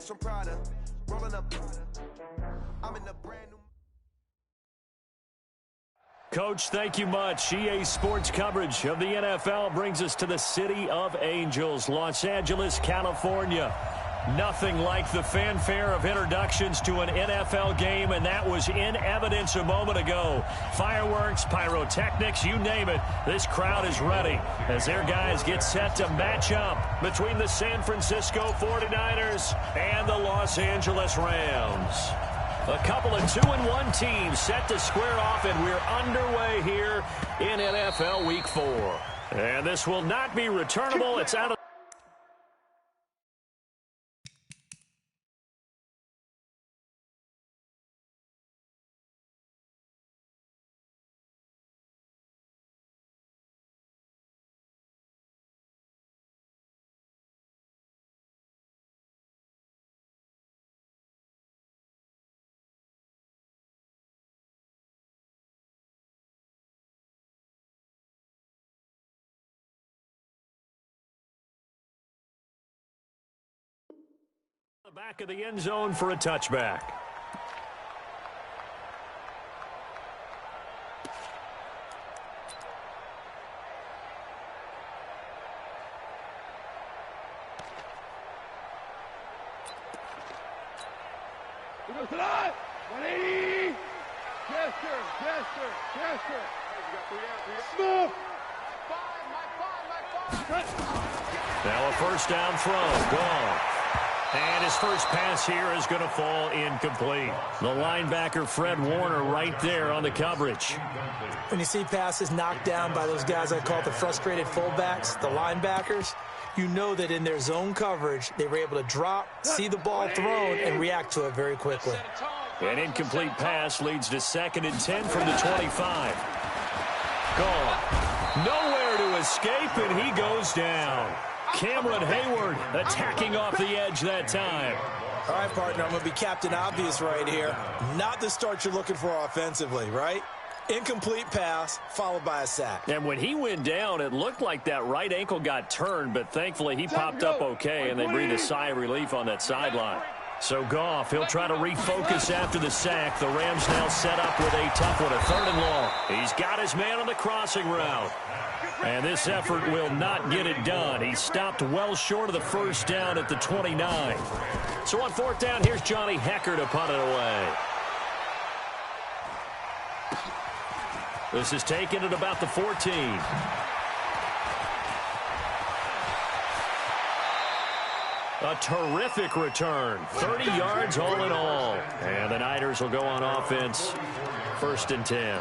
from Prada, rolling up. I'm in the brand new. Coach, thank you much. EA Sports coverage of the NFL brings us to the City of Angels, Los Angeles, California. Nothing like the fanfare of introductions to an NFL game, and that was in evidence a moment ago. Fireworks, pyrotechnics, you name it. This crowd is ready as their guys get set to match up between the San Francisco 49ers and the Los Angeles Rams. A couple of 2-1 teams set to square off, and we're underway here in NFL Week 4. And this will not be returnable. It's out of the back of the end zone for a touchback. He goes to that. 180. Yes, sir. Yes, sir. Yes, sir. Smoke. Now a first down throw. Gone. And his first pass here is going to fall incomplete. The linebacker, Fred Warner, right there on the coverage. When you see passes knocked down by those guys I call the frustrated fullbacks, the linebackers, you know that in their zone coverage, they were able to drop, see the ball thrown, and react to it very quickly. An incomplete pass leads to 2nd and 10 from the 25. Gone. Nowhere to escape, and he goes down. Cameron Hayward attacking off the edge that time. All right, partner, I'm going to be Captain Obvious right here. Not the start you're looking for offensively, right? Incomplete pass followed by a sack. And when he went down, it looked like that right ankle got turned, but thankfully he popped up okay, and they breathed a sigh of relief on that sideline. So Goff, he'll try to refocus after the sack. The Rams now set up with a tough one, a 3rd and long. He's got his man on the crossing route. And this effort will not get it done. He stopped well short of the first down at the 29. So on 4th down, here's Johnny Hecker to punt it away. This is taken at about the 14. A terrific return. 30 yards all in all. And the Niners will go on offense. 1st and 10.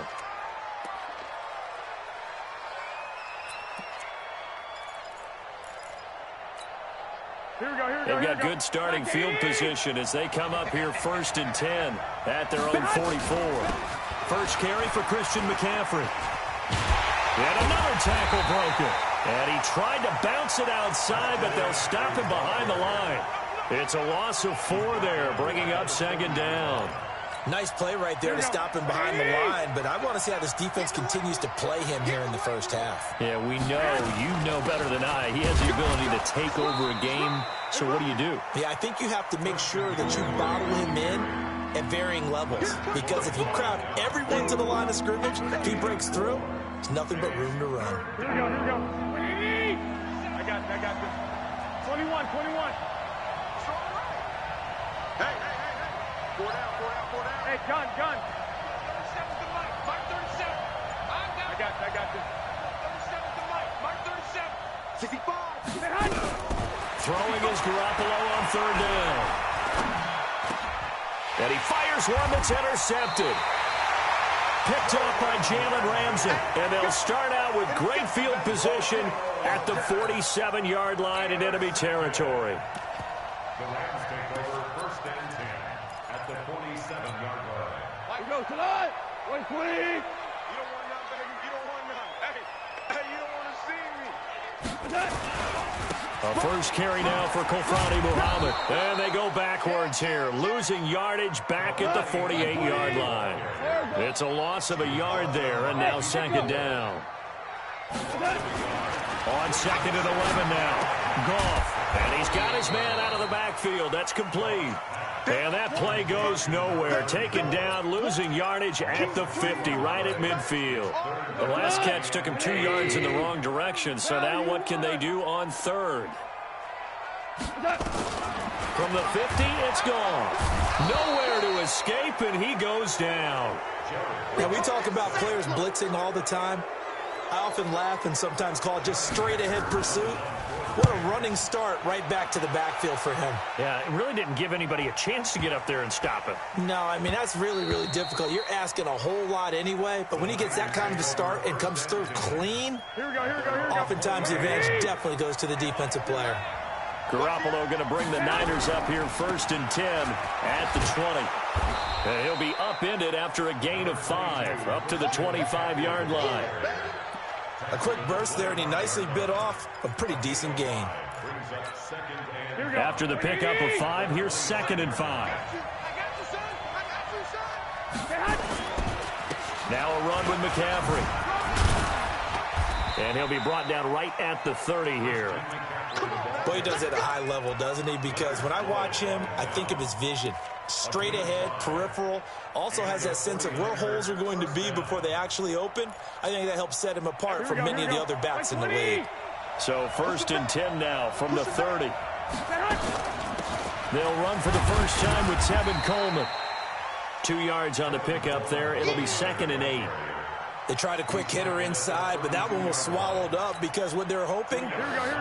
They've got good starting field position as they come up here 1st and 10 at their own 44. First carry for Christian McCaffrey. And another tackle broken. And he tried to bounce it outside, but they'll stop him behind the line. It's a loss of 4 there, bringing up 2nd down. Nice play right there to stop him behind the line, but I want to see how this defense continues to play him here in the first half. Yeah, we know. You know better than I. He has the ability to take over a game, so what do you do? Yeah, I think you have to make sure that you bottle him in at varying levels, because if you crowd everyone to the line of scrimmage, if he breaks through, there's nothing but room to run. Here we go. I got this. 21. Hey. 4 down. Hey, gun. 37 to Mike. Mark 37. I got this. 37 to Mike. Mark 37. 65. Throwing is Garoppolo on 3rd down. And he fires one that's intercepted. Picked up by Jalen Ramsey. And they'll start out with great field position at the 47-yard line in enemy territory. The Rams take over 1st and 10 at the 47-yard line. Here goes tonight. 120. You don't want none, baby. You don't want none. Hey, you don't want to see me. A first carry now for Kofrani Muhammad. And they go backwards here, losing yardage back at the 48-yard line. It's a loss of a yard there, and now 2nd down. On 2nd and 11 now. Goff And he's got his man out of the backfield. That's complete. And that play goes nowhere. Taken down, losing yardage at the 50, right at midfield. The last catch took him 2 yards in the wrong direction, so now what can they do on third? From the 50, it's gone. Nowhere to escape, and he goes down. Now, we talk about players blitzing all the time. I often laugh and sometimes call it just straight-ahead pursuit. What a running start right back to the backfield for him. Yeah, it really didn't give anybody a chance to get up there and stop him. No, I mean, that's really, really difficult. You're asking a whole lot anyway, but when he gets that kind of a start and comes through clean, oftentimes the advantage definitely goes to the defensive player. Garoppolo going to bring the Niners up here 1st and 10 at the 20. And he'll be upended after a gain of 5 up to the 25-yard line. A quick burst there, and he nicely bit off a pretty decent gain. After the pickup of 5, here's 2nd and 5. Now a run with McCaffrey. And he'll be brought down right at the 30 here. Boy, he does it at a high level, doesn't he? Because when I watch him, I think of his vision. Straight ahead, peripheral, also has that sense of where holes are going to be before they actually open. I think that helps set him apart from many of the other backs in the league. So 1st and 10 now from the 30. They'll run for the first time with Tevin Coleman. 2 yards on the pickup there. It'll be 2nd and 8. They tried a quick hitter inside, but that one was swallowed up because what they're hoping,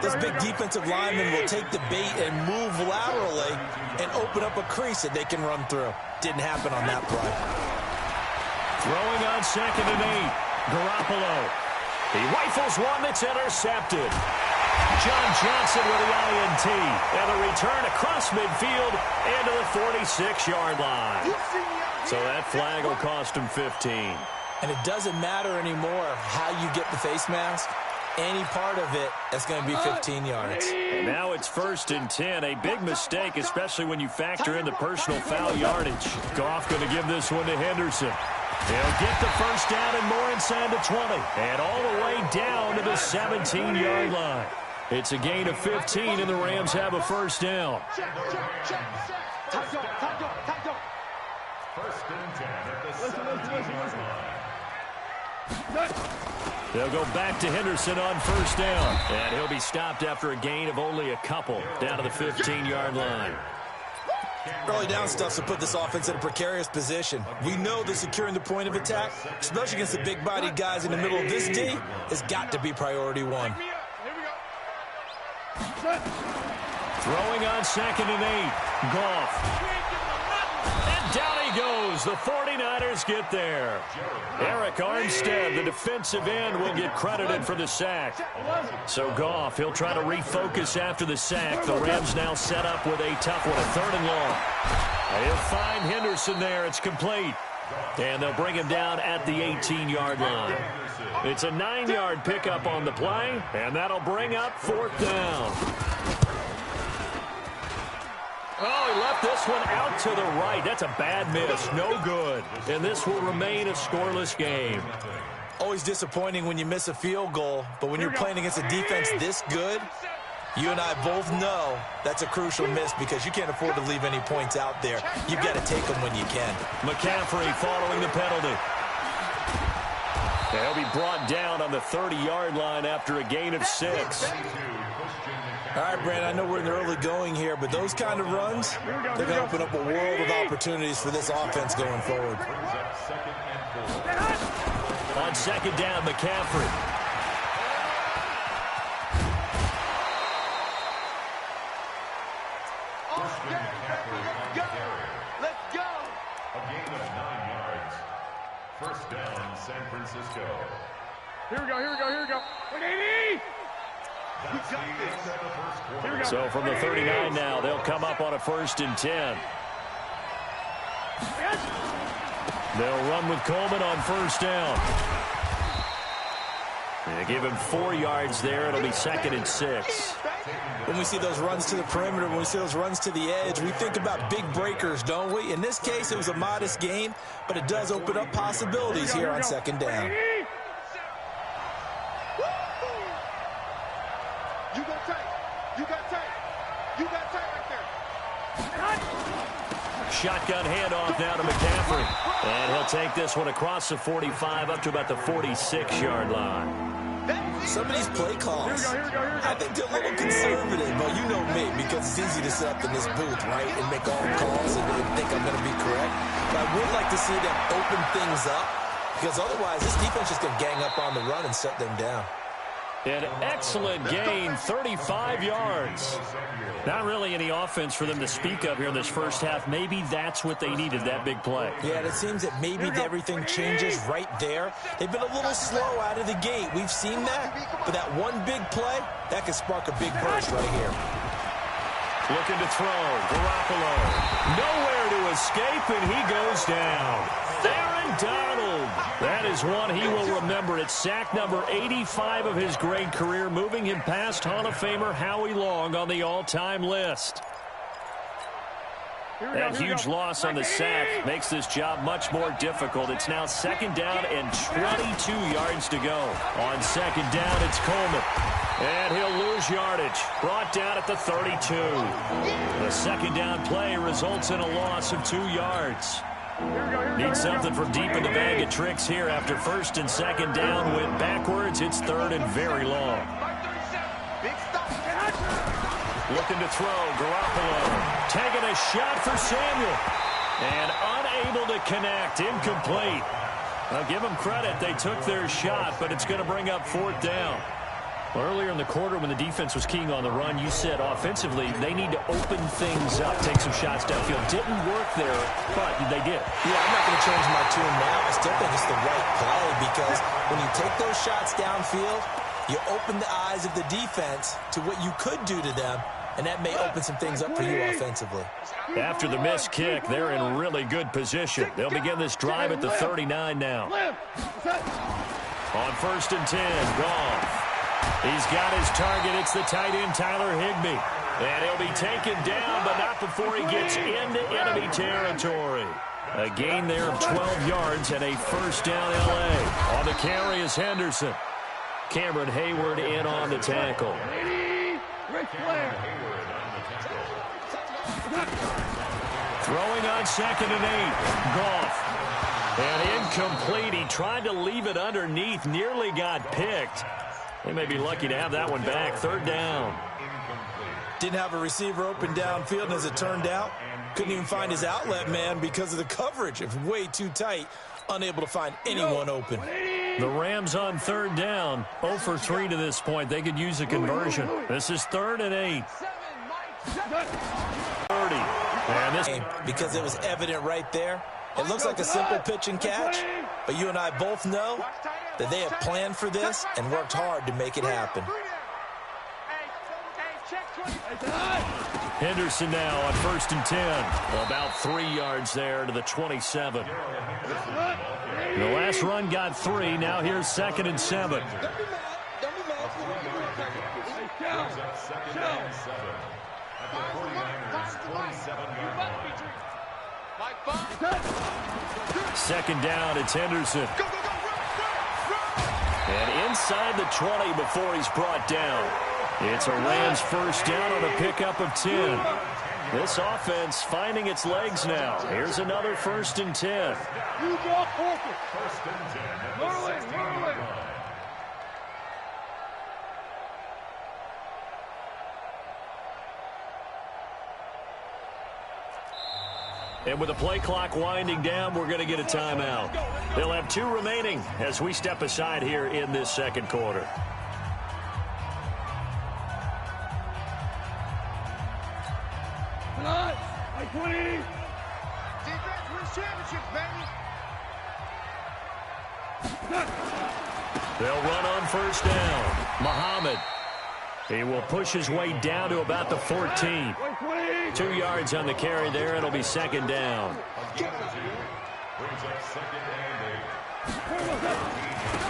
this big defensive lineman will take the bait and move laterally and open up a crease that they can run through. Didn't happen on that play. Throwing on 2nd and 8. Garoppolo. He rifles one that's intercepted. John Johnson with the INT. And a return across midfield into the 46-yard line. So that flag will cost him 15. And it doesn't matter anymore how you get the face mask. Any part of it, that's going to be 15 yards. And now it's 1st and 10. A big mistake, especially when you factor in the personal foul yardage. Goff going to give this one to Henderson. He'll get the first down and more inside the 20. And all the way down to the 17-yard line. It's a gain of 15, and the Rams have a first down. 1st and 10 at the 17-yard line. They'll go back to Henderson on first down. And he'll be stopped after a gain of only a couple down to the 15-yard line. Early down stuff to put this offense in a precarious position. We know that securing the point of attack, especially against the big-bodied guys in the middle of this D, has got to be priority one. Throwing on 2nd and 8. Goff. And down he goes. The 49ers get there. Eric Armstead, the defensive end, will get credited for the sack. So Goff, he'll try to refocus after the sack. The Rams now set up with a tough one, a 3rd and long. He'll find Henderson there. It's complete. And they'll bring him down at the 18-yard line. It's a 9-yard pickup on the play, and that'll bring up 4th down. Oh, he left this one out to the right. That's a bad miss. No good. And this will remain a scoreless game. Always disappointing when you miss a field goal, but when you're playing against a defense this good, you and I both know that's a crucial miss because you can't afford to leave any points out there. You've got to take them when you can. McCaffrey following the penalty. They'll be brought down on the 30-yard line after a gain of 6. All right, Brandon, I know we're in the early going here, but those kind of runs, they're going to open up a world of opportunities for this offense going forward. On 2nd down, McCaffrey. Let's go. A gain of 9 yards. First down, San Francisco. Here we go. 180. So from the 39 now, they'll come up on a 1st and 10. They'll run with Coleman on first down. And they give him 4 yards there. It'll be 2nd and 6. When we see those runs to the perimeter, when we see those runs to the edge, we think about big breakers, don't we? In this case, it was a modest gain, but it does open up possibilities here on 2nd down. You got tape. You got tight right there. Shotgun handoff now to McCaffrey. And he'll take this one across the 45 up to about the 46-yard line. Some of these play calls, I think they're a little conservative, but you know me, because it's easy to sit up in this booth, right, and make all the calls and think I'm going to be correct. But I would like to see them open things up, because otherwise this defense is going to gang up on the run and shut them down. An excellent gain, 35 yards. Not really any offense for them to speak of here in this first half. Maybe that's what they needed, that big play. Yeah, and it seems that maybe everything changes right there. They've been a little slow out of the gate. We've seen that. But that one big play, that could spark a big burst right here. Looking to throw. Garoppolo. Nowhere to escape, and he goes down. Aaron Donald. That is one he will remember. It's sack number 85 of his great career, moving him past Hall of Famer Howie Long on the all-time list. That huge loss on the sack makes this job much more difficult. It's now second down and 22 yards to go. On second down, it's Coleman. And he'll lose yardage. Brought down at the 32. The second down play results in a loss of 2 yards. Need something from deep in the bag of tricks here after first and second down went backwards. It's third and very long. Looking to throw. Garoppolo taking a shot for Samuel. And unable to connect. Incomplete. I'll give them credit. They took their shot, but it's going to bring up fourth down. Earlier in the quarter when the defense was keying on the run, you said offensively they need to open things up, take some shots downfield. Didn't work there, but they did. Yeah, I'm not going to change my tune now. I still think it's the right play because when you take those shots downfield, you open the eyes of the defense to what you could do to them, and that may open some things up for you offensively. After the missed kick, they're in really good position. They'll begin this drive at the 39 now. On first and 10, Goff. He's got his target. It's the tight end, Tyler Higbee. And he'll be taken down, but not before he gets into enemy territory. A gain there of 12 yards and a first down L.A. On the carry is Henderson. Cameron Hayward in on the tackle. Throwing on second and 8. Goff. And incomplete. He tried to leave it underneath. Nearly got picked. They may be lucky to have that one back. Third down. Didn't have a receiver open downfield, and as it turned out, couldn't even find his outlet man because of the coverage. It was way too tight, unable to find anyone open. The Rams on third down, 0 for 3 to this point. They could use a conversion. This is third and 8. 30. And this because it was evident right there. It looks like a simple pitch and catch, but you and I both know that they have planned for this and worked hard to make it happen. Henderson now on first and 10. About 3 yards there to the 27. The last run got 3. Now here's second and 7. Second down, it's Henderson. And inside the 20 before he's brought down. It's a Rams first down on a pickup of 10. This offense finding its legs now. Here's another first and 10. And with the play clock winding down, we're going to get a timeout. They'll have 2 remaining as we step aside here in this second quarter. They'll run on first down. Muhammad. He will push his way down to about the 14. 2 yards on the carry there. It'll be second down.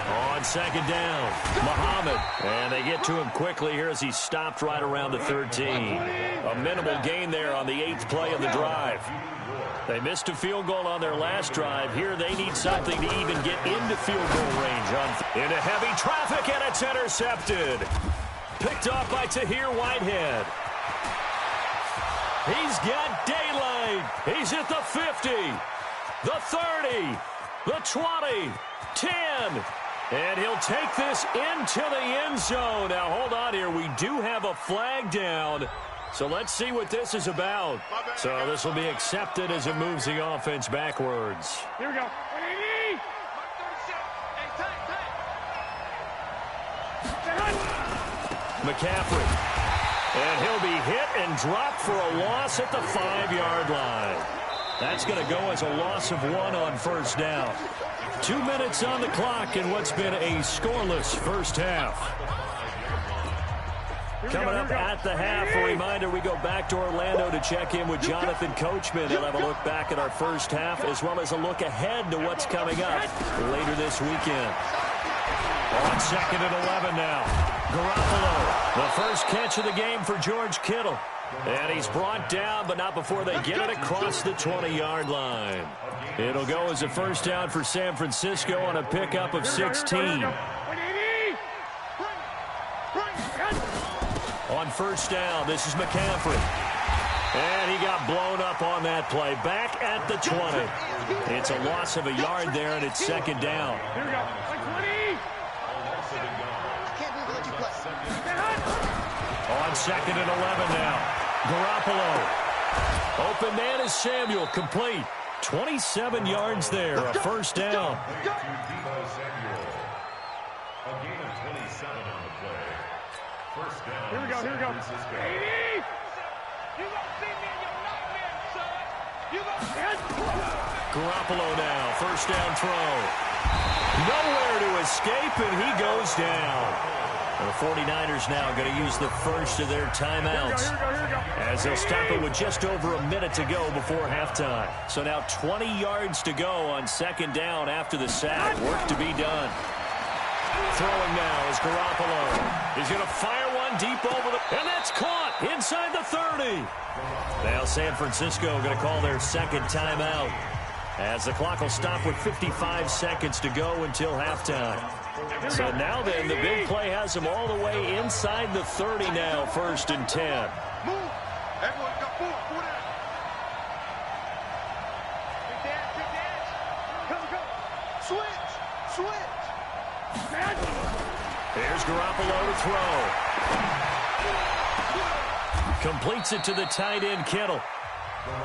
On second down, Muhammad. And they get to him quickly here as he's stopped right around the 13. A minimal gain there on the 8th play of the drive. They missed a field goal on their last drive. Here they need something to even get into field goal range. Into heavy traffic, and it's intercepted. Picked off by Tahir Whitehead. He's got daylight. He's at the 50, the 30, the 20, 10. And he'll take this into the end zone. Now, hold on here. We do have a flag down. So let's see what this is about. So this will be accepted as it moves the offense backwards. Here we go. McCaffrey. And he'll be hit and dropped for a loss at the 5-yard line. That's going to go as a loss of 1 on first down. 2 minutes on the clock in what's been a scoreless first half. Coming up at the half, a reminder, we go back to Orlando to check in with Jonathan Coachman. He'll have a look back at our first half as well as a look ahead to what's coming up later this weekend. On 2nd and 11 now. Garoppolo, the first catch of the game for George Kittle. And he's brought down, but not before they get it across the 20-yard line. It'll go as a first down for San Francisco on a pickup of 16. On first down, this is McCaffrey. And he got blown up on that play. Back at the 20. It's a loss of a yard there, and it's 2nd down. Here we go. On 2nd and 11 now. Garoppolo. Open man is Samuel. Complete. 27 yards there. A first down. Here we go. Here we go. 80. You gonna see me in your nightmare, son. You gonna Garoppolo now. First down throw. Nowhere to escape, and he goes down. The 49ers now going to use the first of their timeouts as they'll stop it with just over a minute to go before halftime. So now 20 yards to go on 2nd down after the sack. Work to be done. Throwing now is Garoppolo. He's going to fire one deep over the... And that's caught inside the 30. Now San Francisco going to call their 2nd timeout as the clock will stop with 55 seconds to go until halftime. So now then, the big play has him all the way inside the 30 now, 1st and 10. Move. Everyone got 4. 4 down. Big dance. Go. Switch. Here's Garoppolo to throw. Completes it to the tight end, Kittle.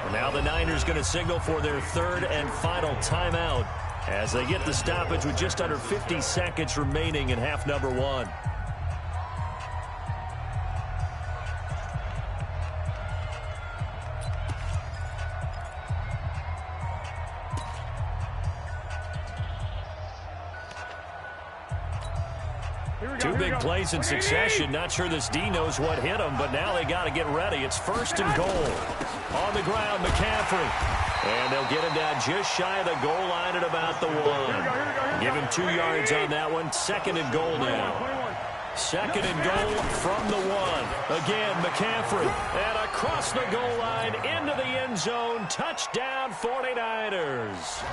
And now the Niners going to signal for their 3rd and final timeout as they get the stoppage with just under 50 seconds remaining in half number 1. Two big plays in succession. Not sure this D knows what hit him, but now they got to get ready. It's 1st and goal. On the ground, McCaffrey. And they'll get him down just shy of the goal line at about the 1. Give him 2 yards on that one. 2nd and goal now. 2nd and goal from the 1. Again, McCaffrey. And across the goal line into the end zone. Touchdown, 49ers.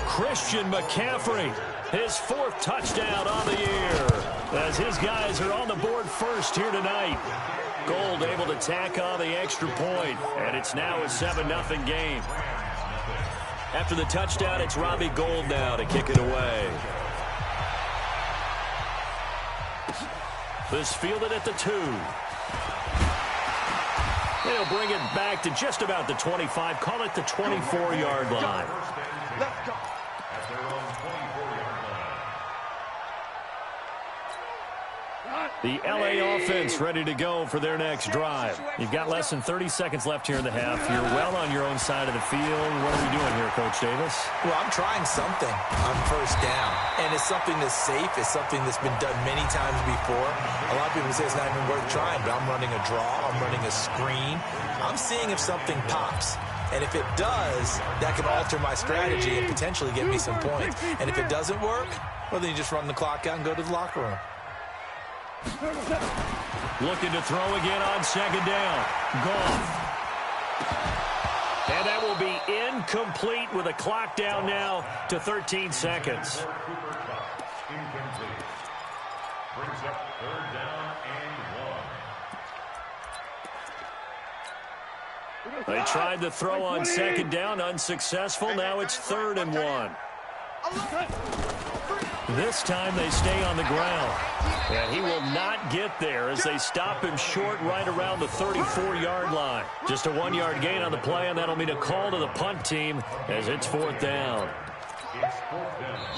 Christian McCaffrey, his 4th touchdown on the year, as his guys are on the board first here tonight. Gold able to tack on the extra point, and it's now a 7-0 game. After the touchdown, it's Robbie Gould now to kick it away. This fielded at the 2. They'll bring it back to just about the 25, call it the 24-yard line. Let's go. At their own 24-yard line. The LA offense ready to go for their next drive. You've got less than 30 seconds left here in the half. You're well on your own side of the field. What are we doing here, Coach Davis? Well, I'm trying something on first down, and it's something that's safe. It's something that's been done many times before. A lot of people say it's not even worth trying, but I'm running a draw. I'm running a screen. I'm seeing if something pops. And if it does, that can alter my strategy and potentially get me some points. And if it doesn't work, well, then you just run the clock out and go to the locker room. Looking to throw again on 2nd down. Goff. And that will be incomplete with a clock down now to 13 seconds. Incomplete. Brings up 3rd down and 1. They tried the throw on second down, unsuccessful. Now it's 3rd and 1. This time they stay on the ground. And he will not get there as they stop him short right around the 34-yard line. Just a 1-yard gain on the play, and that'll mean a call to the punt team as it's 4th down.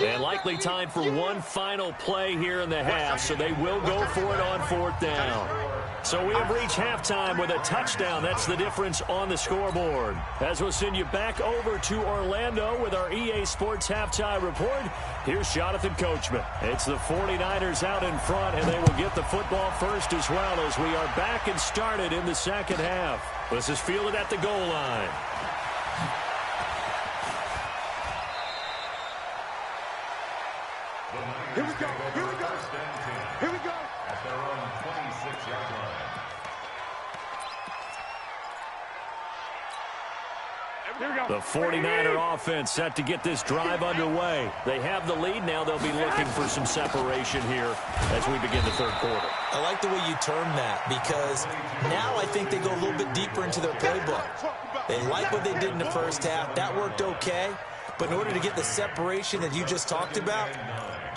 And likely time for one final play here in the half, so they will go for it on 4th down. So we have reached halftime with a touchdown. That's the difference on the scoreboard. As we'll send you back over to Orlando with our EA Sports Halftime Report, here's Jonathan Coachman. It's the 49ers out in front, and they will get the football first as well as we are back and started in the second half. This is fielded at the goal line. Here we go. Here we go. Here we go. At their own 26-yard line. The 49er offense set to get this drive underway. They have the lead. Now they'll be looking for some separation here as we begin the third quarter. I like the way you term that because now I think they go a little bit deeper into their playbook. They like what they did in the first half. That worked okay. But in order to get the separation that you just talked about,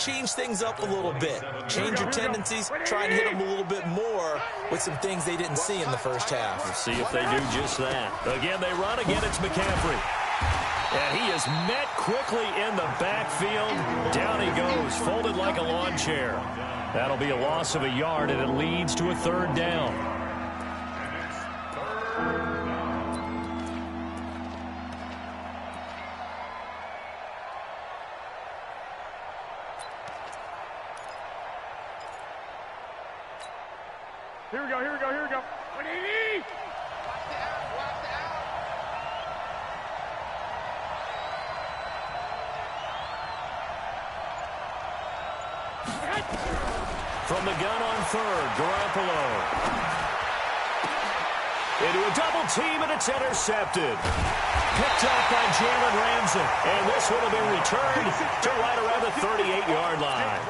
change things up a little bit. Change your tendencies. Try and hit them a little bit more with some things they didn't see in the first half. We'll see if they do just that. Again, they run. Again, it's McCaffrey. And he is met quickly in the backfield. Down he goes, folded like a lawn chair. That'll be a loss of a yard, and it leads to a 3rd down. Here we go, here we go, here we go. 180! From the gun on 3rd, Garoppolo. Into a double team, and it's intercepted. Picked up by Jalen Ramsey. And this one will be returned to right around the 38-yard line.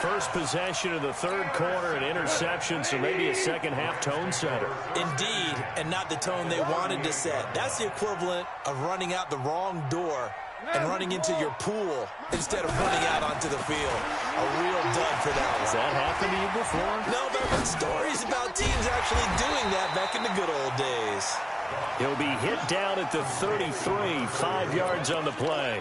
First possession of the third quarter, an interception, so maybe a second-half tone setter. Indeed, and not the tone they wanted to set. That's the equivalent of running out the wrong door and running into your pool instead of running out onto the field. A real dud for that one. Has that happened to you before? No, but I've heard stories about teams actually doing that back in the good old days. He'll be hit down at the 33, 5 yards on the play.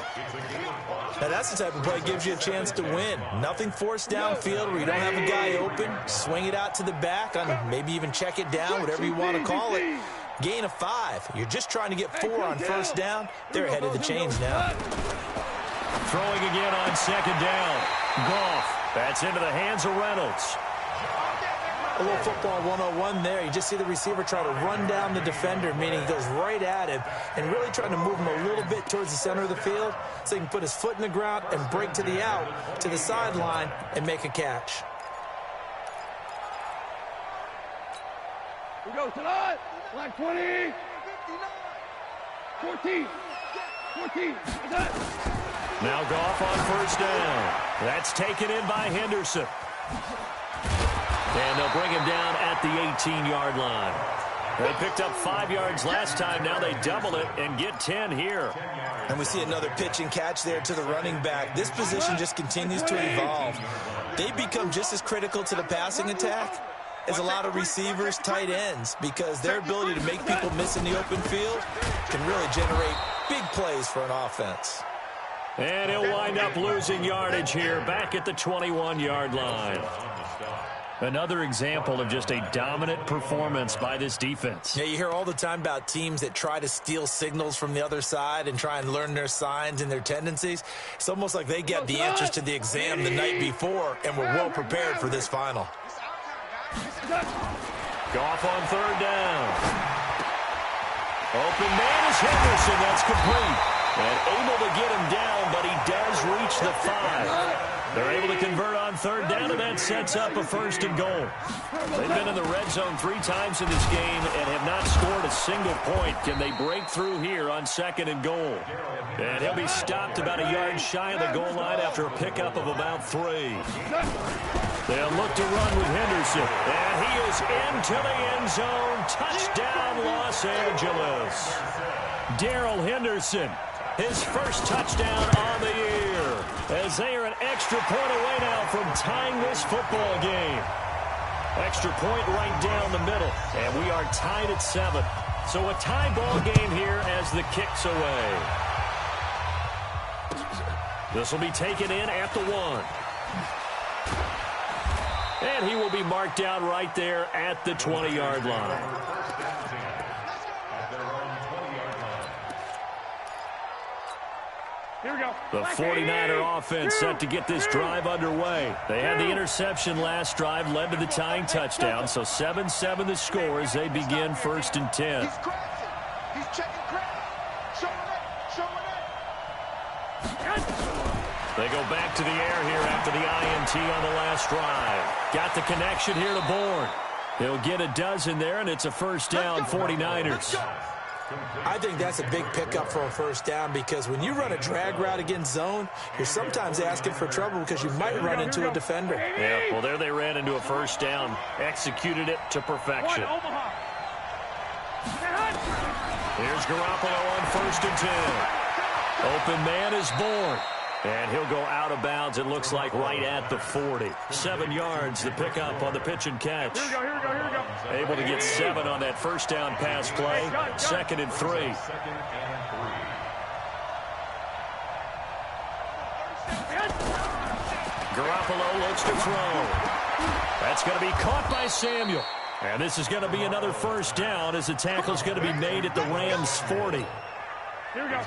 Now, that's the type of play that gives you a chance to win. Nothing forced downfield where you don't have a guy open. Swing it out to the back, on maybe even check it down, whatever you want to call it. Gain of 5. You're just trying to get 4 on first down. They're ahead of the chains now. Throwing again on second down. Goff. That's into the hands of Reynolds. A little football 101 there. You just see the receiver try to run down the defender, meaning he goes right at him and really trying to move him a little bit towards the center of the field so he can put his foot in the ground and break to the out, to the sideline, and make a catch. We go tonight. Line 20. 14. 14. Now Goff on first down. That's taken in by Henderson. And they'll bring him down at the 18-yard line. They picked up 5 yards last time. Now they double it and get 10 here. And we see another pitch and catch there to the running back. This position just continues to evolve. They become just as critical to the passing attack as a lot of receivers, tight ends, because their ability to make people miss in the open field can really generate big plays for an offense. And he'll wind up losing yardage here back at the 21-yard line. Another example of just a dominant performance by this defense. Yeah, you hear all the time about teams that try to steal signals from the other side and try and learn their signs and their tendencies. It's almost like they get the answers to the exam the night before and were well prepared for this final. Goff on third down. Open man is Henderson. That's complete. And able to get him down, but he does reach the 5. They're able to convert on third down, and that sets up a 1st and goal. They've been in the red zone 3 times in this game and have not scored a single point. Can they break through here on 2nd and goal? And he'll be stopped about a yard shy of the goal line after a pickup of about 3. They'll look to run with Henderson, and he is into the end zone. Touchdown, Los Angeles. Darrell Henderson, his first touchdown on the year, as they are an extra point away now from tying this football game. Extra point right down the middle, and we are tied at 7. So a tie ball game here as the kick's away. This will be taken in at the 1. And he will be marked down right there at the 20-yard line. Here we go. The 49er offense set to get this drive underway. They had the interception last drive, led to the tying touchdown. So 7-7 the score as they begin 1st and 10. He's crashing. He's checking crash. Showing it. They go back to the air here after the INT on the last drive. Got the connection here to Bourne. He'll get a dozen there, and it's a 1st down, 49ers. I think that's a big pickup for a 1st down because when you run a drag route against zone, you're sometimes asking for trouble because you might run into a defender. Yeah, well, there they ran into a 1st down. Executed it to perfection. Here's Garoppolo on 1st and 10. Open man is Bourne. And he'll go out of bounds, it looks like, right at the 40. 7 yards, the pickup on the pitch and catch. Here we go, here we go, here we go. Able to get 7 on that 1st down pass play. 2nd and 3. Garoppolo looks to throw. That's going to be caught by Samuel. And this is going to be another 1st down as the tackle's going to be made at the Rams' 40. Here we go.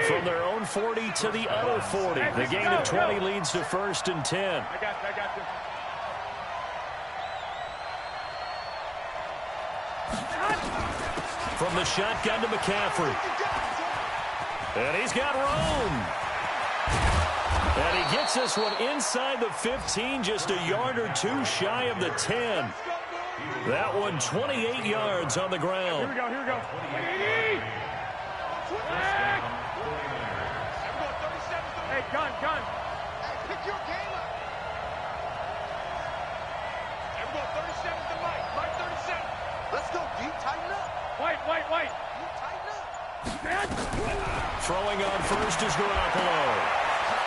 From their own 40 to the other 40. The gain of 20 leads to 1st and 10. I got you. From the shotgun to McCaffrey. And he's got room. And he gets this one inside the 15, just a yard or 2 shy of the 10. That one 28 yards on the ground. Here we go, here we go. Hey, gun. Hey, pick your game up. Everyone, 37's the Mike. Mike 37. Let's go, D. Tighten up. White. You tighten up. Throwing on 1st is Garoppolo.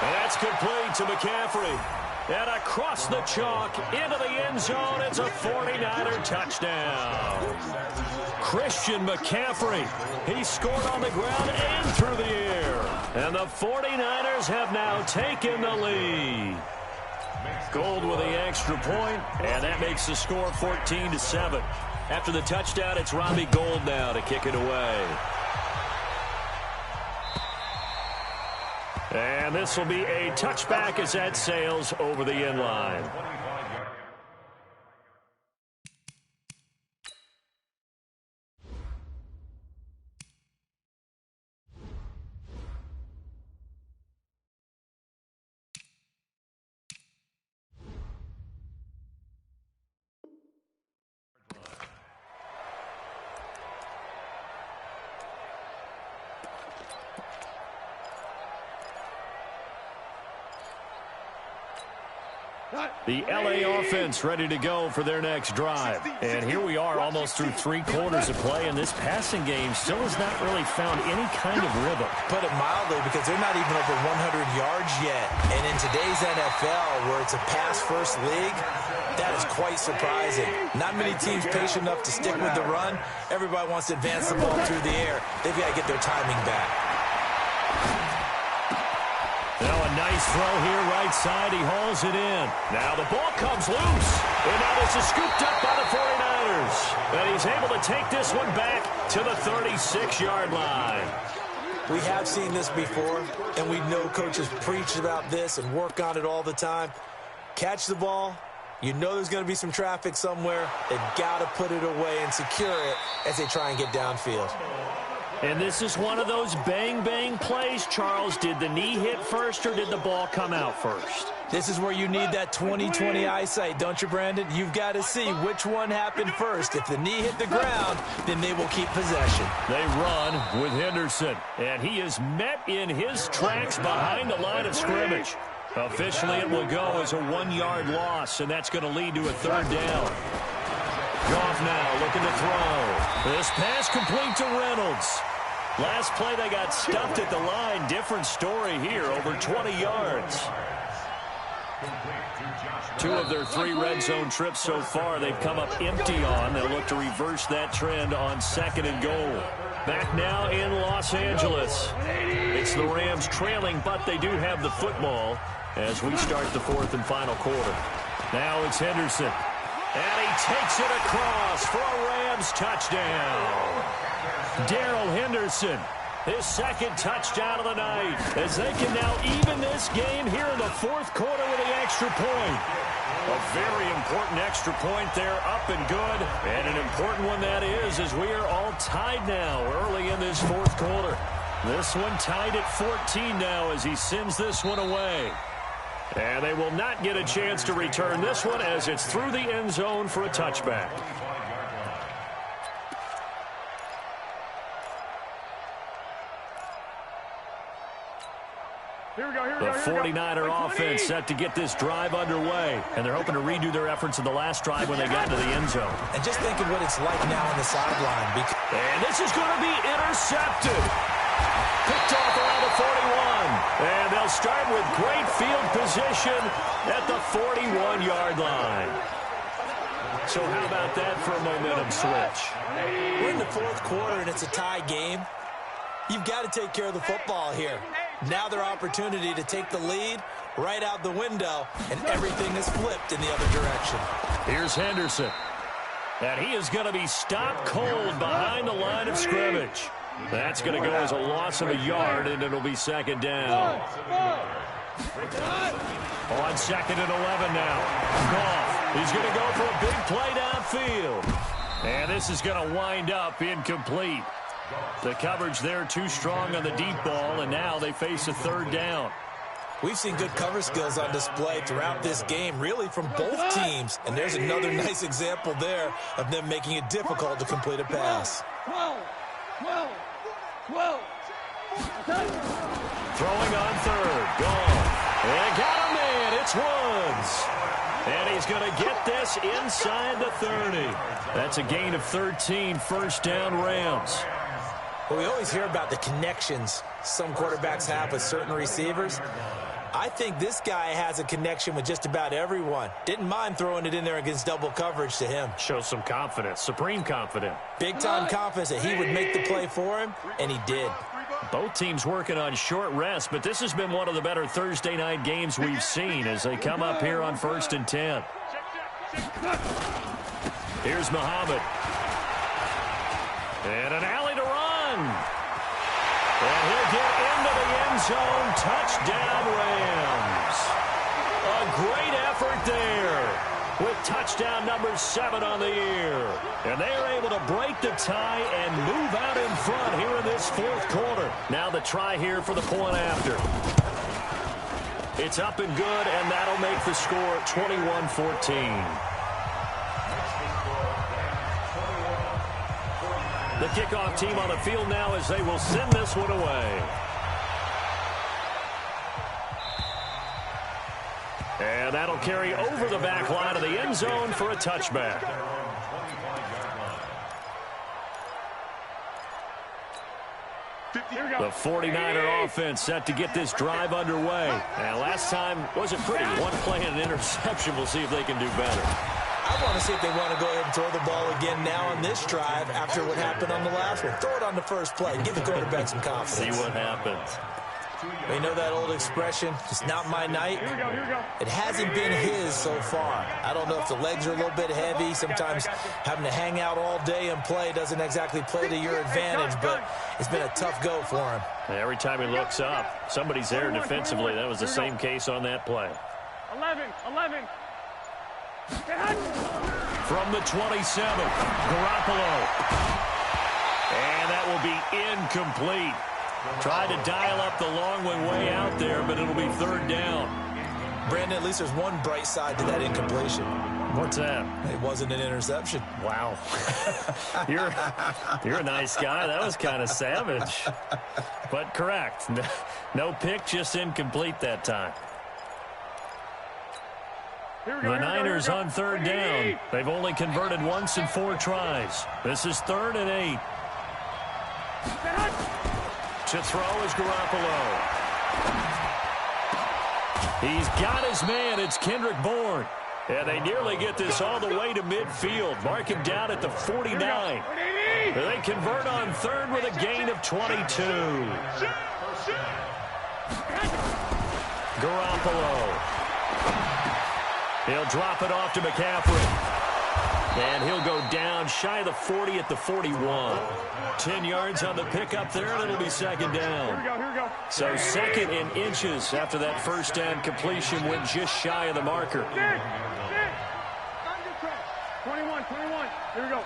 And that's complete to McCaffrey. And across the chalk into the end zone. It's a 49er touchdown. Christian McCaffrey. He scored on the ground and through the air. And the 49ers have now taken the lead. Gold with the extra point, and that makes the score 14-7. After the touchdown, it's Robbie Gould now to kick it away. And this will be a touchback as that sails over the end line. The LA offense ready to go for their next drive. And here we are almost through 3 quarters of play, and this passing game still has not really found any kind of rhythm. Put it mildly, because they're not even over 100 yards yet. And in today's NFL, where it's a pass-first league, that is quite surprising. Not many teams patient enough to stick with the run. Everybody wants to advance the ball through the air. They've got to get their timing back. Now a nice throw here right side. He hauls it in. Now the ball comes loose. And now this is scooped up by the 49ers. And he's able to take this one back to the 36-yard line. We have seen this before, and we know coaches preach about this and work on it all the time. Catch the ball. You know there's going to be some traffic somewhere. They've got to put it away and secure it as they try and get downfield. And this is one of those bang-bang plays, Charles. Did the knee hit first or did the ball come out first? This is where you need that 20/20 eyesight, don't you, Brandon? You've got to see which one happened first. If the knee hit the ground, then they will keep possession. They run with Henderson, and he is met in his tracks behind the line of scrimmage. Officially, it will go as a 1-yard loss, and that's going to lead to a 3rd down. Goff now looking to throw. This pass complete to Reynolds. Last play, they got stuffed at the line. Different story here, over 20 yards. 2 of their 3 red zone trips so far, they've come up empty on. They'll look to reverse that trend on 2nd and goal. Back now in Los Angeles. It's the Rams trailing, but they do have the football as we start the 4th and final quarter. Now it's Henderson. And he takes it across for a Rams touchdown. Darrell Henderson, his 2nd touchdown of the night, as they can now even this game here in the 4th quarter with the extra point. A very important extra point there, up and good. And an important one that is, as we are all tied now early in this 4th quarter. This one tied at 14 now as he sends this one away. And they will not get a chance to return this one as it's through the end zone for a touchback. The 49er offense set to get this drive underway. And they're hoping to redo their efforts in the last drive when they got into the end zone. And just think of what it's like now on the sideline. And this is going to be intercepted. Picked off around the 41. And they'll start with great field position at the 41-yard line. So how about that for a momentum switch? We're in the 4th quarter and it's a tie game. You've got to take care of the football here. Now their opportunity to take the lead right out the window, and everything is flipped in the other direction. Here's Henderson. And he is going to be stopped cold behind the line of scrimmage. That's going to go as a loss of a yard, and it'll be 2nd down. On 2nd and 11 now. Goff. He's going to go for a big play downfield. And this is going to wind up incomplete. The coverage there too strong on the deep ball, and now they face a 3rd down. We've seen good cover skills on display throughout this game, really from both teams. And there's another nice example there of them making it difficult to complete a pass. Throwing on 3rd. Gone. And got a man. It's Woods. And he's going to get this inside the 30. That's a gain of 13, 1st down Rams. Well, we always hear about the connections some quarterbacks have with certain receivers. I think this guy has a connection with just about everyone. Didn't mind throwing it in there against double coverage to him. Shows some confidence, supreme confidence. Big-time confidence that he would make the play for him, and he did. Both teams working on short rest, but this has been one of the better Thursday night games we've seen as they come up here on 1st and 10. Here's Muhammad. And an alley to run. And he'll get into the end zone. Touchdown, Rams. A great effort there with touchdown number 7 on the year. And they are able to break the tie and move out in front here in this 4th quarter. Now the try here for the point after. It's up and good, and that'll make the score 21-14. The kickoff team on the field now as they will send this one away. And that'll carry over the back line of the end zone for a touchback. The 49er offense set to get this drive underway. And last time wasn't pretty. One play and an interception. We'll see if they can do better. I want to see if they want to go ahead and throw the ball again now on this drive after what happened on the last one. Throw it on the first play. Give the quarterback some confidence. See what happens. You know that old expression, it's not my night? Here we go. It hasn't been his so far. I don't know if the legs are a little bit heavy. Sometimes having to hang out all day and play doesn't exactly play to your advantage, but it's been a tough go for him. Every time he looks up, somebody's there defensively. That was the same case on that play. 11. From the 27, Garoppolo. And that will be incomplete. Tried to dial up the long one way out there, but it'll be 3rd down. Brandon, at least there's one bright side to that incompletion. What's that? It wasn't an interception. Wow. You're a nice guy. That was kind of savage. But correct. No pick, just incomplete that time. The Niners on third down. They've only converted once in 4 tries. This is 3rd and 8. To throw is Garoppolo. He's got his man. It's Kendrick Bourne. And they nearly get this all the way to midfield. Mark him down at the 49. They convert on 3rd with a gain of 22. Garoppolo. He'll drop it off to McCaffrey. And he'll go down shy of the 40 at the 41. 10 yards on the pickup there, and it'll be 2nd down. Here we go. So 2nd in inches after that first down completion went just shy of the marker. 21. Here we go.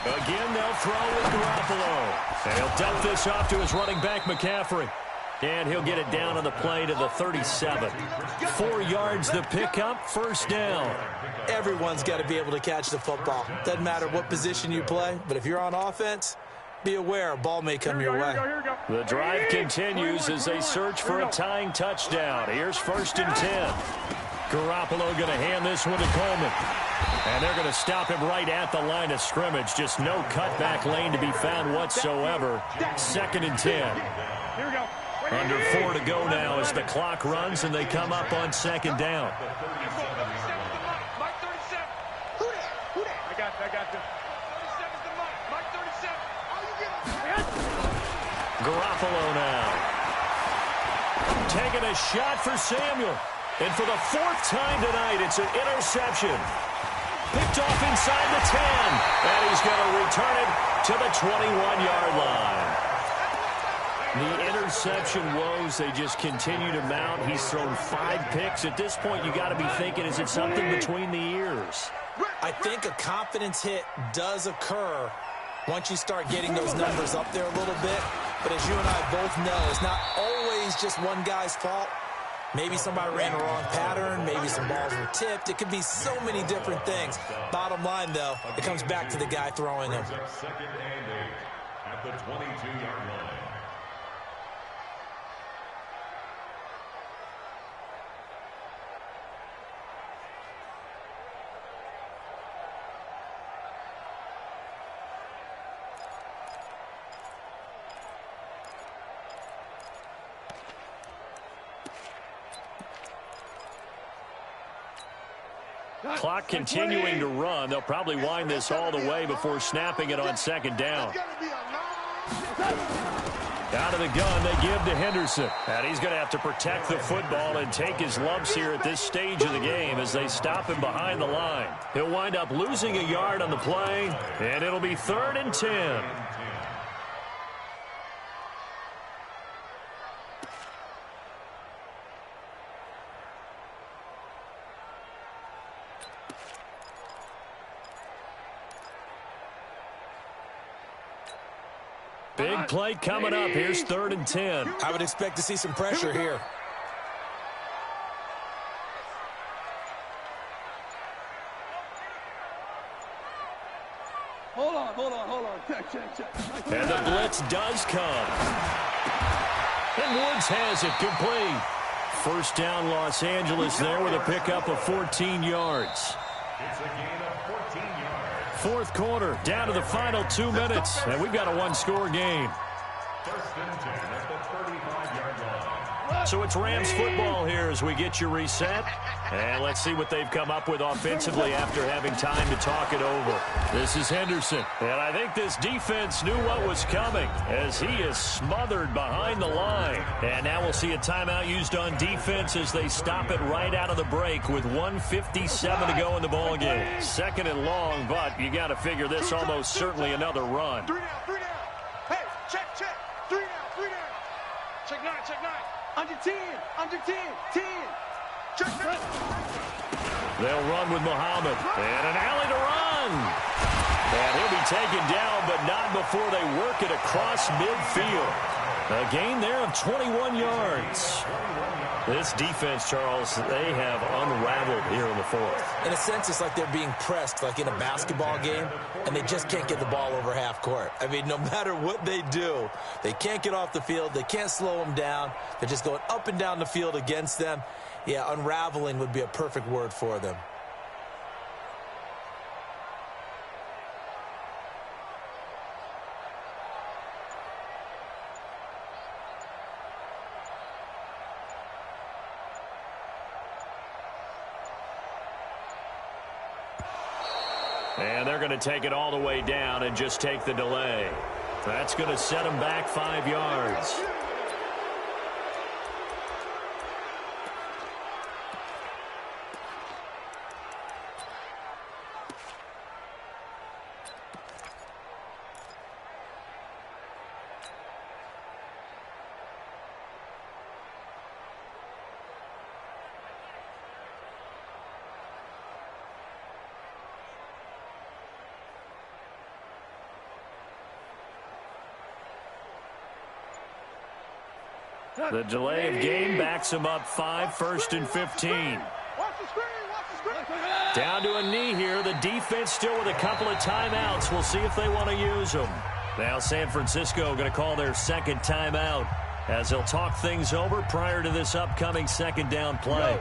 Again, they'll throw with Garoppolo. And he'll dump this off to his running back, McCaffrey. And he'll get it down on the play to the 37. 4 yards the pickup, 1st down. Everyone's got to be able to catch the football. Doesn't matter what position you play, but if you're on offense, be aware a ball may come your way. The drive continues as they search for a tying touchdown. Here's 1st and 10. Garoppolo going to hand this one to Coleman. And they're going to stop him right at the line of scrimmage. Just no cutback lane to be found whatsoever. 2nd and 10. Here we go. Under 4 to go now as the clock runs and they come up on 2nd down. I got this. 37's the Mike. Mike 37. Garoppolo now. Taking a shot for Samuel. And for the 4th time tonight, it's an interception. Picked off inside the 10. And he's going to return it to the 21-yard line. The interception woes, they just continue to mount. He's thrown 5 picks. At this point, you got to be thinking, is it something between the ears? I think a confidence hit does occur once you start getting those numbers up there a little bit. But as you and I both know, it's not always just one guy's fault. Maybe somebody ran a wrong pattern. Maybe some balls were tipped. It could be so many different things. Bottom line, though, it comes back to the guy throwing them. 2nd and 8 at the 22-yard line. Clock continuing to run. They'll probably wind this all the way before snapping it on 2nd down. Out of the gun, they give to Henderson. And he's going to have to protect the football and take his lumps here at this stage of the game as they stop him behind the line. He'll wind up losing a yard on the play, and it'll be 3rd and 10. Big play coming up. Here's 3rd and 10. I would expect to see some pressure here. Hold on. Check. And the blitz does come. And Woods has it complete. 1st down Los Angeles there with a pickup of 14 yards. It's a gain of 14 yards. 4th quarter, down to the final 2 minutes, and we've got a 1-score game. 1st and 10 at the 35-yard line. So it's Rams football here as we get you reset. And let's see what they've come up with offensively after having time to talk it over. This is Henderson. And I think this defense knew what was coming as he is smothered behind the line. And now we'll see a timeout used on defense as they stop it right out of the break with 1:57 to go in the ballgame. 2nd and long, but you got to figure this almost certainly another run. 3 down. Hey, check. 3 down. Check 9. Under 10. 10. Check 9. They'll run with Muhammad. And an alley to run. And he'll be taken down, but not before they work it across midfield. A gain there of 21 yards. This defense, Charles, they have unraveled here in the fourth. In a sense, it's like they're being pressed, like in a basketball game, and they just can't get the ball over half court. I mean, no matter what they do, they can't get off the field. They can't slow them down. They're just going up and down the field against them. Yeah, unraveling would be a perfect word for them. And they're going to take it all the way down and just take the delay. That's going to set them back 5 yards. The delay of game backs him up 5, 1st and 15. Down to a knee here. The defense still with a couple of timeouts. We'll see if they want to use them. Now San Francisco going to call their second timeout as they'll talk things over prior to this upcoming second down play.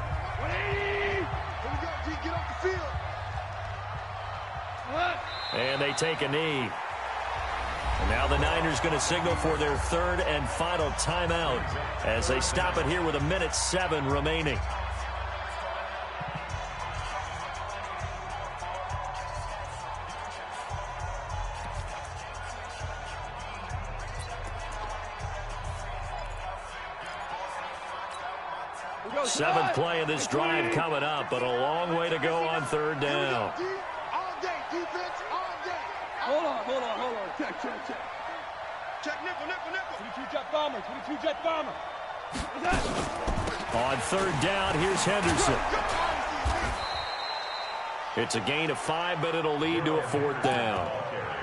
And they take a knee. And now the Niners going to signal for their third and final timeout as they stop it here with 1:07 remaining. Seventh play of this drive coming up, but a long way to go on third down. Hold on. Check. Check nickel. 22 jet bomber. What's that? On third down, here's Henderson. It's a gain of 5, but it'll lead to a fourth down.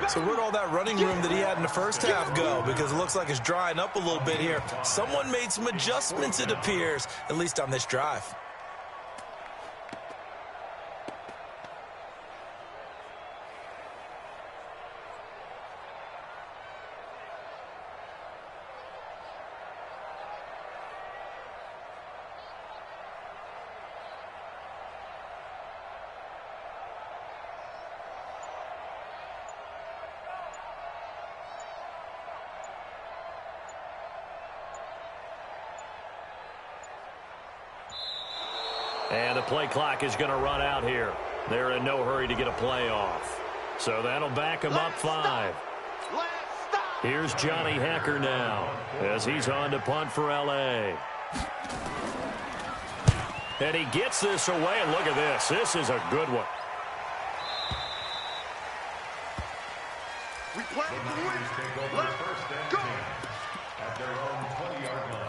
So where'd all that running room that he had in the first half go? Because it looks like it's drying up a little bit here. Someone made some adjustments, it appears, at least on this drive. And the play clock is going to run out here. They're in no hurry to get a play off. So that'll back them up 5. Here's Johnny Hecker now as he's on to punt for L.A. And he gets this away, and look at this. This is a good one. We play to win. Let's go. At their own 20-yard line.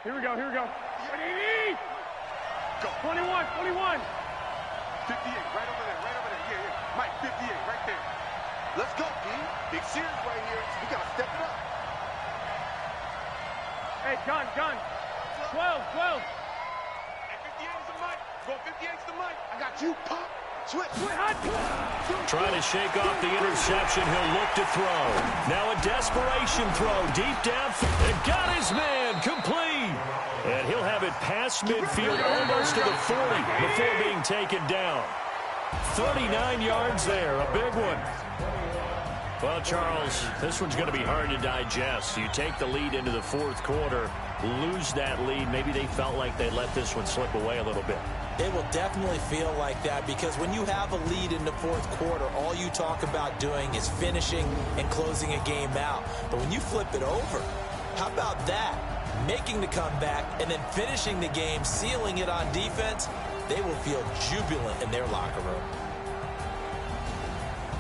Here we go. Ready? Go. 21. 58, right over there. Yeah. Mike, 58, right there. Let's go, D. Big series right here. We got to step it up. Hey, John. 12. Hey, 58 is the mic. Go 58 is the mic. I got you, Pop. Switch. Trying to shake off the interception. He'll look to throw. Now a desperation throw. Deep down. And got his man. Complete. And he'll have it past midfield almost to the 40 before being taken down. 39 yards there. A big one. Well, Charles, this one's going to be hard to digest. You take the lead into the fourth quarter, lose that lead. Maybe they felt like they let this one slip away a little bit. It will definitely feel like that because when you have a lead in the fourth quarter, all you talk about doing is finishing and closing a game out. But when you flip it over, how about that? Making the comeback and then finishing the game, sealing it on defense, they will feel jubilant in their locker room.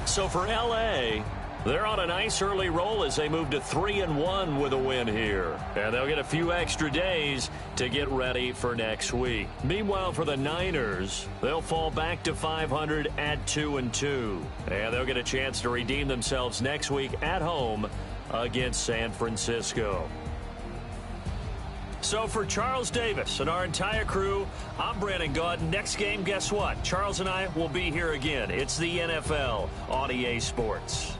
So for L.A., They're on a nice early roll as they move to 3-1 with a win here. And they'll get a few extra days to get ready for next week. Meanwhile, for the Niners, they'll fall back to 500 at 2-2. And they'll get a chance to redeem themselves next week at home against San Francisco. So for Charles Davis and our entire crew, I'm Brandon Gaud. Next game, guess what? Charles and I will be here again. It's the NFL on EA Sports.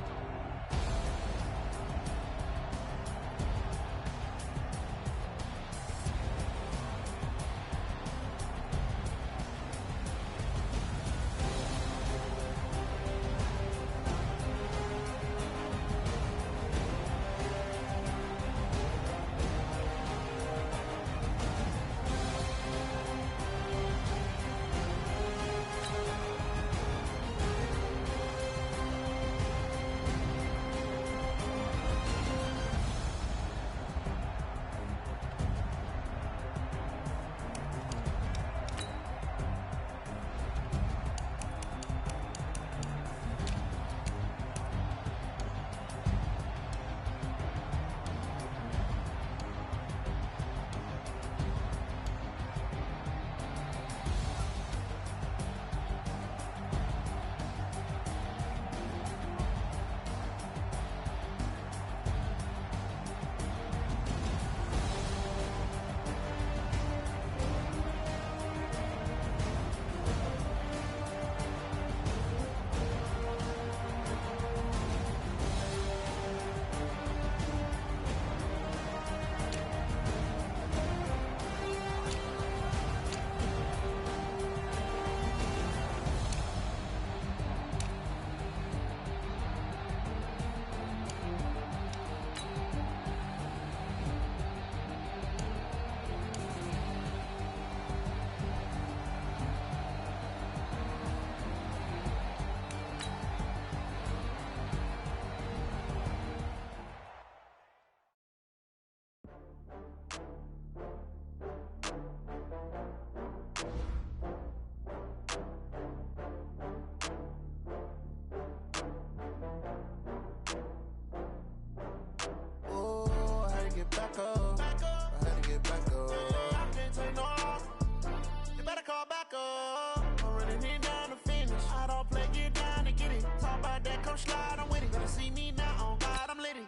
Back up. I had to get back up. I can't take no loss. You better call back up. I'm running it down to finish. I don't play, get down to get it. Talk about that, come slide, I'm with it. Better see me now, on God, I'm lit it.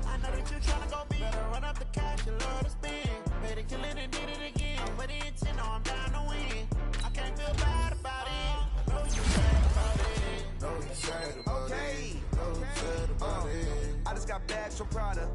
I know that you tryna go big. Better run up the cash, you love to spend. Made it, kill it, and did it again. I'm with the intent, I'm down to win. I can't feel bad about it. Know you sad about it. Know you sad about it. Know you sad about it. I just got bags from Prada.